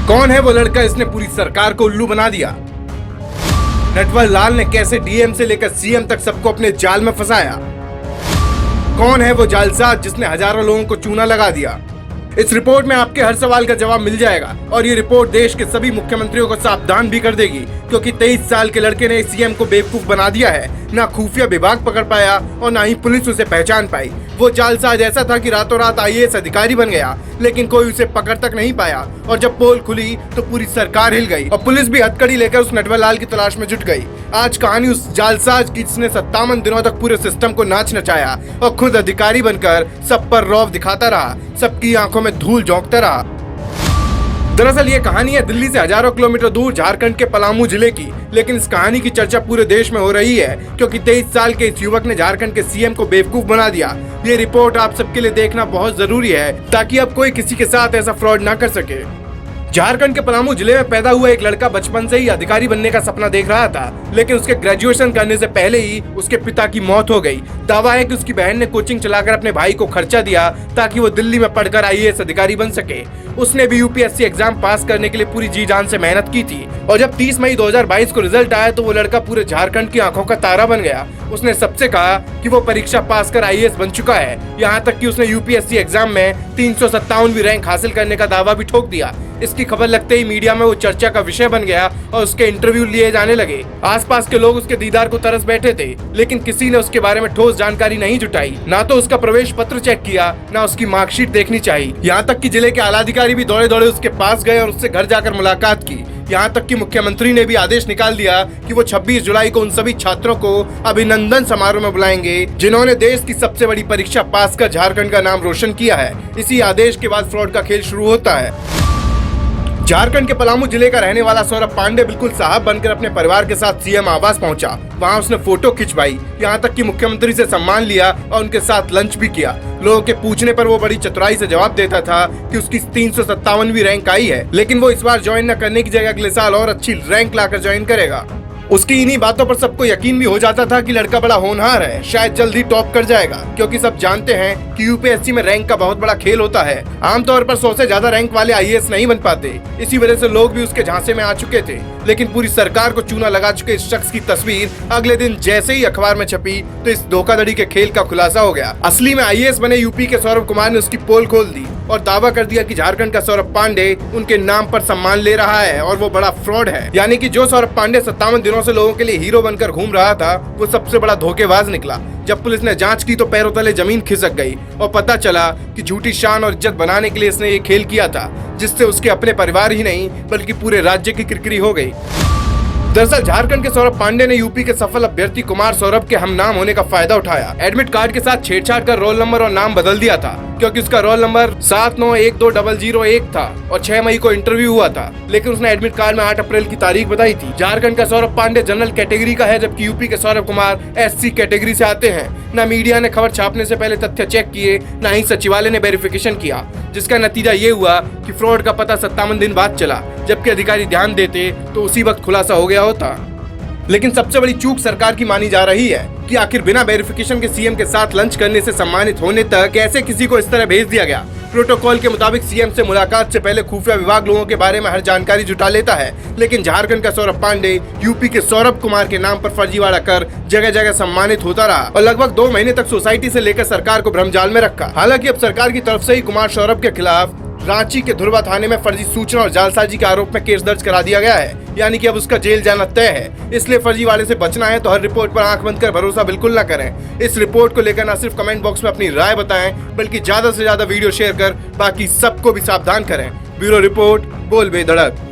कौन है वो लड़का इसने पूरी सरकार को उल्लू बना दिया? नटवर लाल ने कैसे डीएम से लेकर सीएम तक सबको अपने जाल में फंसाया? कौन है वो जालसाज जिसने हजारों लोगों को चूना लगा दिया? इस रिपोर्ट में आपके हर सवाल का जवाब मिल जाएगा और ये रिपोर्ट देश के सभी मुख्यमंत्रियों को सावधान भी कर देगी, क्योंकि 23 साल के लड़के ने सीएम को बेवकूफ बना दिया है। ना खुफिया विभाग पकड़ पाया और ना ही पुलिस उसे पहचान पाई। वो जालसाज ऐसा था कि रातों रात आईएएस अधिकारी बन गया, लेकिन कोई उसे पकड़ तक नहीं पाया। और जब पोल खुली तो पूरी सरकार हिल गई और पुलिस भी हथकड़ी लेकर उस नटवर लाल की तलाश में जुट गई। आज कहानी उस जालसाज की जिसने 57 दिनों तक पूरे सिस्टम को नाच नचाया और खुद अधिकारी बनकर सब पर रौब दिखाता रहा, सबकी आंखों में धूल झोंकता रहा। दरअसल ये कहानी है दिल्ली से हजारों किलोमीटर दूर झारखंड के पलामू जिले की, लेकिन इस कहानी की चर्चा पूरे देश में हो रही है क्योंकि 23 साल के इस युवक ने झारखंड के सीएम को बेवकूफ बना दिया। ये रिपोर्ट आप सबके लिए देखना बहुत जरूरी है ताकि अब कोई किसी के साथ ऐसा फ्रॉड ना कर सके। झारखंड के पलामू जिले में पैदा हुआ एक लड़का बचपन से ही अधिकारी बनने का सपना देख रहा था, लेकिन उसके ग्रेजुएशन करने से पहले ही उसके पिता की मौत हो गई। दावा है कि उसकी बहन ने कोचिंग चलाकर अपने भाई को खर्चा दिया ताकि वो दिल्ली में पढ़कर आईएएस अधिकारी बन सके। उसने भी यूपीएससी एग्जाम पास करने के लिए पूरी जी जान से मेहनत की थी और जब 30 मई 2022 को रिजल्ट आया तो वो लड़का पूरे झारखंड की आंखों का तारा बन गया। उसने सबसे कहा कि वो परीक्षा पास कर आईएएस बन चुका है, यहाँ तक कि उसने यूपीएससी एग्जाम में 357वीं रैंक हासिल करने का दावा भी ठोक दिया। इसकी खबर लगते ही मीडिया में वो चर्चा का विषय बन गया और उसके इंटरव्यू लिए जाने लगे। आसपास के लोग उसके दीदार को तरस बैठे थे, लेकिन किसी ने उसके बारे में ठोस जानकारी नहीं जुटाई। ना तो उसका प्रवेश पत्र चेक किया, ना उसकी मार्कशीट देखनी चाहिए। यहाँ तक कि जिले के आलाधिकारी भी दौड़े दौड़े उसके पास गए और उससे घर जाकर मुलाकात की। यहाँ तक कि मुख्यमंत्री ने भी आदेश निकाल दिया कि वो 26 जुलाई को उन सभी छात्रों को अभिनंदन समारोह में बुलाएंगे जिन्होंने देश की सबसे बड़ी परीक्षा पास कर झारखंड का नाम रोशन किया है। इसी आदेश के बाद फ्रॉड का खेल शुरू होता है। झारखंड के पलामू जिले का रहने वाला सौरभ पांडे बिल्कुल साहब बनकर अपने परिवार के साथ सीएम आवास पहुंचा। वहां उसने फोटो खिंचवाई, यहाँ तक कि मुख्यमंत्री से सम्मान लिया और उनके साथ लंच भी किया। लोगों के पूछने पर वो बड़ी चतुराई से जवाब देता था कि उसकी 357वीं रैंक आई है, लेकिन वो इस बार ज्वाइन न करने की जगह अगले साल और अच्छी रैंक लाकर ज्वाइन करेगा। उसकी इन्हीं बातों पर सबको यकीन भी हो जाता था कि लड़का बड़ा होनहार है, शायद जल्द ही टॉप कर जाएगा, क्योंकि सब जानते हैं कि यूपीएससी में रैंक का बहुत बड़ा खेल होता है। आमतौर पर 100 से ज्यादा रैंक वाले आईएएस नहीं बन पाते। इसी वजह से लोग भी उसके झांसे में आ चुके थे, लेकिन पूरी सरकार को चूना लगा चुके इस शख्स की तस्वीर अगले दिन जैसे ही अखबार में छपी तो इस धोखाधड़ी के खेल का खुलासा हो गया। असली में आईएएस बने यूपी के सौरभ कुमार ने उसकी पोल खोल दी और दावा कर दिया कि झारखंड का सौरभ पांडे उनके नाम पर सम्मान ले रहा है और वो बड़ा फ्रॉड है। यानी कि जो सौरभ पांडे 57 दिनों से लोगों के लिए हीरो बनकर घूम रहा था, वो सबसे बड़ा धोखेबाज निकला। जब पुलिस ने जांच की तो पैरों तले जमीन खिसक गई और पता चला कि झूठी शान और इज्जत बनाने के लिए इसने ये खेल किया था, जिससे उसके अपने परिवार ही नहीं बल्कि पूरे राज्य की किरकिरी हो गई। दरअसल झारखंड के सौरभ पांडे ने यूपी के सफल अभ्यर्थी कुमार सौरभ के हम नाम होने का फायदा उठाया। एडमिट कार्ड के साथ छेड़छाड़ कर रोल नंबर और नाम बदल दिया था, क्योंकि उसका रोल नंबर 79120001 था और 6 मई को इंटरव्यू हुआ था, लेकिन उसने एडमिट कार्ड में 8 अप्रैल की तारीख बताई थी। झारखंड का सौरभ पांडे जनरल कैटेगरी का है, जबकि यूपी के सौरभ कुमार एससी कैटेगरी से आते हैं। न मीडिया ने खबर छापने से पहले तथ्य चेक किए, न ही सचिवालय ने वेरिफिकेशन किया, जिसका नतीजा ये हुआ कि फ्रॉड का पता 57 दिन बाद चला, जबकि अधिकारी ध्यान देते तो उसी वक्त खुलासा हो गया होता। लेकिन सबसे बड़ी चूक सरकार की मानी जा रही है कि आखिर बिना वेरिफिकेशन के सीएम के साथ लंच करने से सम्मानित होने तक कैसे किसी को इस तरह भेज दिया गया। प्रोटोकॉल के मुताबिक सीएम से मुलाकात से पहले खुफिया विभाग लोगों के बारे में हर जानकारी जुटा लेता है, लेकिन झारखंड का सौरभ पांडे यूपी के सौरभ कुमार के नाम पर फर्जीवाड़ा कर जगह जगह सम्मानित होता रहा और लगभग 2 महीने तक सोसाइटी से लेकर सरकार को भ्रमजाल में रखा। हालांकि अब सरकार की तरफ से ही कुमार सौरभ के खिलाफ रांची के धुरवा थाने में फर्जी सूचना और जालसाजी के आरोप में केस दर्ज करा दिया गया है, यानी कि अब उसका जेल जाना तय है। इसलिए फर्जीवाड़े से बचना है तो हर रिपोर्ट पर आंख बंद कर भरोसा बिल्कुल न करें। इस रिपोर्ट को लेकर न सिर्फ कमेंट बॉक्स में अपनी राय बताएं, बल्कि ज्यादा से ज्यादा वीडियो शेयर कर बाकी सबको भी सावधान करें। ब्यूरो रिपोर्ट, बोल बेधड़क।